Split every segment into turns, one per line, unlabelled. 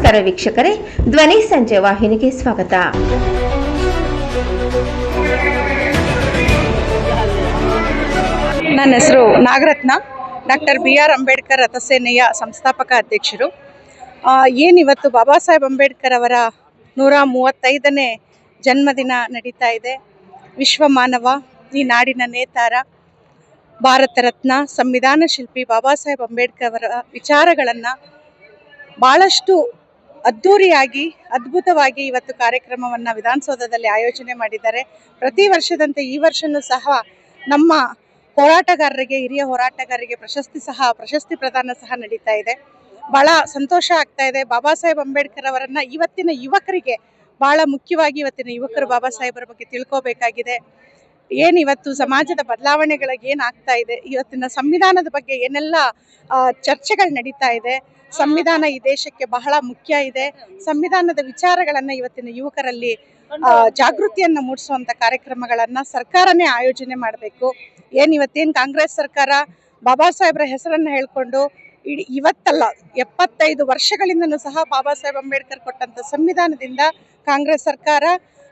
ನಮಸ್ಕಾರ ವೀಕ್ಷಕರೇ, ಧ್ವನಿ ಸಂಜೆ ವಾಹಿನಿಗೆ ಸ್ವಾಗತ.
ನನ್ನ ಹೆಸರು ನಾಗರತ್ನ. ಡಾಕ್ಟರ್ BR ಅಂಬೇಡ್ಕರ್ ರಥಸೇನೆಯ ಸಂಸ್ಥಾಪಕ ಅಧ್ಯಕ್ಷರು. ಏನಿವತ್ತು ಬಾಬಾ ಸಾಹೇಬ್ ಅಂಬೇಡ್ಕರ್ ಅವರ 135ನೇ ಜನ್ಮದಿನ ನಡೀತಾ ಇದೆ. ವಿಶ್ವ ಮಾನವ, ಈ ನಾಡಿನ ನೇತಾರ, ಭಾರತ ರತ್ನ, ಸಂವಿಧಾನ ಶಿಲ್ಪಿ ಬಾಬಾ ಸಾಹೇಬ್ ಅಂಬೇಡ್ಕರ್ ಅವರ ವಿಚಾರಗಳನ್ನು ಭಾಳಷ್ಟು ಅದ್ಧೂರಿಯಾಗಿ ಅದ್ಭುತವಾಗಿ ಇವತ್ತು ಕಾರ್ಯಕ್ರಮವನ್ನು ವಿಧಾನಸೌಧದಲ್ಲಿ ಆಯೋಜನೆ ಮಾಡಿದ್ದಾರೆ. ಪ್ರತಿ ವರ್ಷದಂತೆ ಈ ವರ್ಷನೂ ಸಹ ನಮ್ಮ ಹೋರಾಟಗಾರರಿಗೆ, ಹಿರಿಯ ಹೋರಾಟಗಾರರಿಗೆ ಪ್ರಶಸ್ತಿ ಪ್ರದಾನ ಸಹ ನಡೀತಾ ಇದೆ. ಬಹಳ ಸಂತೋಷ ಆಗ್ತಾ ಇದೆ. ಬಾಬಾ ಸಾಹೇಬ್ ಅಂಬೇಡ್ಕರ್ ಅವರನ್ನ ಇವತ್ತಿನ ಯುವಕರಿಗೆ, ಬಹಳ ಮುಖ್ಯವಾಗಿ ಇವತ್ತಿನ ಯುವಕರು ಬಾಬಾ ಸಾಹೇಬರ ಬಗ್ಗೆ ತಿಳ್ಕೋಬೇಕಾಗಿದೆ. ಇವತ್ತು ಸಮಾಜದ ಬದಲಾವಣೆಗಳಿಗೆ ಏನಾಗ್ತಾ ಇದೆ, ಇವತ್ತಿನ ಸಂವಿಧಾನದ ಬಗ್ಗೆ ಏನೆಲ್ಲ ಚರ್ಚೆಗಳು ನಡೀತಾ ಇದೆ, ಸಂವಿಧಾನ ಈ ದೇಶಕ್ಕೆ ಬಹಳ ಮುಖ್ಯ ಇದೆ, ಸಂವಿಧಾನದ ವಿಚಾರಗಳನ್ನ ಇವತ್ತಿನ ಯುವಕರಲ್ಲಿ ಜಾಗೃತಿಯನ್ನ ಮೂಡಿಸುವಂತ ಕಾರ್ಯಕ್ರಮಗಳನ್ನ ಸರ್ಕಾರನೇ ಆಯೋಜನೆ ಮಾಡಬೇಕು. ಇವತ್ತೇನು ಕಾಂಗ್ರೆಸ್ ಸರ್ಕಾರ ಬಾಬಾ ಸಾಹೇಬ್ರ ಹೆಸರನ್ನ ಹೇಳ್ಕೊಂಡು ಇವತ್ತಲ್ಲ 75 ವರ್ಷಗಳಿಂದನೂ ಸಹ ಬಾಬಾ ಸಾಹೇಬ್ ಅಂಬೇಡ್ಕರ್ ಕೊಟ್ಟಂತ ಸಂವಿಧಾನದಿಂದ ಕಾಂಗ್ರೆಸ್ ಸರ್ಕಾರ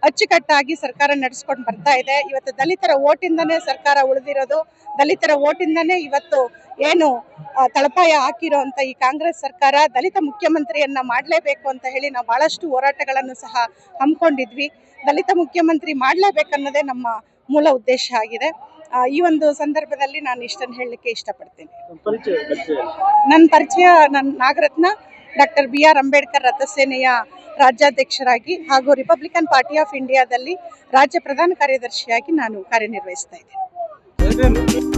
ಅಚ್ಚುಕಟ್ಟಾಗಿ ಸರ್ಕಾರ ನಡೆಸ್ಕೊಂಡು ಬರ್ತಾ ಇದೆ. ಇವತ್ತು ದಲಿತರ ಓಟಿಂದನೇ ಸರ್ಕಾರ ಉಳಿದಿರೋದು, ದಲಿತರ ಓಟಿಂದನೇ ಇವತ್ತು ಏನು ತಳಪಾಯ ಹಾಕಿರೋ ಅಂತ ಈ ಕಾಂಗ್ರೆಸ್ ಸರ್ಕಾರ ದಲಿತ ಮುಖ್ಯಮಂತ್ರಿಯನ್ನ ಮಾಡಲೇಬೇಕು ಅಂತ ಹೇಳಿ ನಾವು ಬಹಳಷ್ಟು ಹೋರಾಟಗಳನ್ನು ಸಹ ಹಮ್ಮಿಕೊಂಡಿದ್ವಿ. ದಲಿತ ಮುಖ್ಯಮಂತ್ರಿ ಮಾಡಲೇಬೇಕನ್ನೋದೇ ನಮ್ಮ ಮೂಲ ಉದ್ದೇಶ ಆಗಿದೆ. ಈ ಒಂದು ಸಂದರ್ಭದಲ್ಲಿ ನಾನು ಇಷ್ಟನ್ನು ಹೇಳಲಿಕ್ಕೆ ಇಷ್ಟಪಡ್ತೀನಿ. ನನ್ನ ಪರಿಚಯ, ನನ್ನ ನಾಗರತ್ನ, ಡಾಕ್ಟರ್ BR ಅಂಬೇಡ್ಕರ್ ರಥಸೇನೆಯ ರಾಜ್ಯಾಧ್ಯಕ್ಷರಾಗಿ ಹಾಗೂ ರಿಪಬ್ಲಿಕನ್ ಪಾರ್ಟಿ ಆಫ್ ಇಂಡಿಯಾದಲ್ಲಿ ರಾಜ್ಯ ಪ್ರಧಾನ ಕಾರ್ಯದರ್ಶಿಯಾಗಿ ನಾನು ಕಾರ್ಯನಿರ್ವಹಿಸ್ತಾ ಇದ್ದೇನೆ.